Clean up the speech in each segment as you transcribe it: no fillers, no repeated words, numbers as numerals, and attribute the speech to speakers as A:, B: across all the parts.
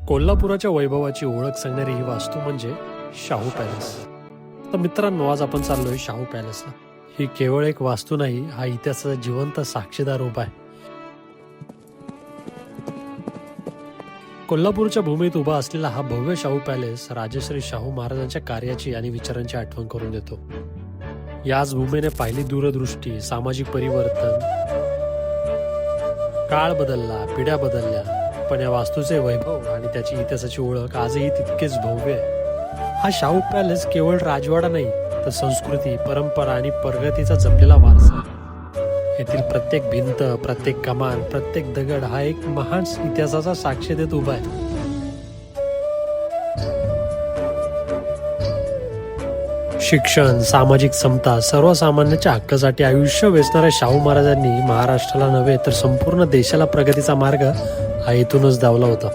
A: कोल्हापुराच्या वैभवाची ओळख सांगणारी ही वास्तू म्हणजे शाहू पॅलेस. तर मित्रांनो, आज आपण चाललोय शाहू पॅलेसला. ही केवळ एक वास्तू नाही, हा इतिहासाचा जिवंत साक्षीदार उभा आहे. कोल्हापूरच्या भूमीत उभा असलेला हा भव्य शाहू पॅलेस राजश्री शाहू महाराजांच्या कार्याची आणि विचारांची आठवण करून देतो. याच भूमीने पाहिली दूरदृष्टी, सामाजिक परिवर्तन. काळ बदलला, पिढ्या बदलल्या, पण या वास्तूचे वैभव आणि त्याची इतिहासाची ओळख आजही तितकेच भव्य आहे. हा शाहू पॅलेस केवळ राजवाडा नाही, तर संस्कृती, परंपरा आणि प्रगतीचा जपलेला वारसा आहे. येथील प्रत्येक भिंत, प्रत्येक कमान, प्रत्येक दगड हा एक महान इतिहासाचा साक्ष देत उभा आहे. शिक्षण, सामाजिक समता, सर्वसामान्यांच्या हक्कासाठी आयुष्य वेचणाऱ्या शाहू महाराजांनी महाराष्ट्राला नव्हे तर संपूर्ण देशाला प्रगतीचा मार्ग हा इथूनच दावला होता.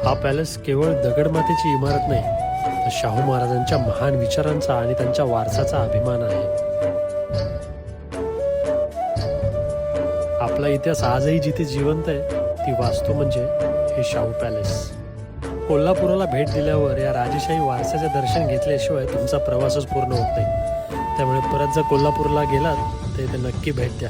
A: हा पॅलेस केवळ दगडमातीची इमारत नाही, तर शाहू महाराजांच्या महान विचारांचा आणि त्यांच्या वारसाचा अभिमान आहे. आपला इतिहास आजही जिथे जिवंत आहे ती वास्तू म्हणजे हे शाहू पॅलेस. कोल्हापुराला भेट दिल्यावर या राजेशाही वारसाचे दर्शन घेतल्याशिवाय तुमचा प्रवासच पूर्ण होत नाही. त्यामुळे परत जर कोल्हापूरला गेलात तर इथे नक्की भेट द्या.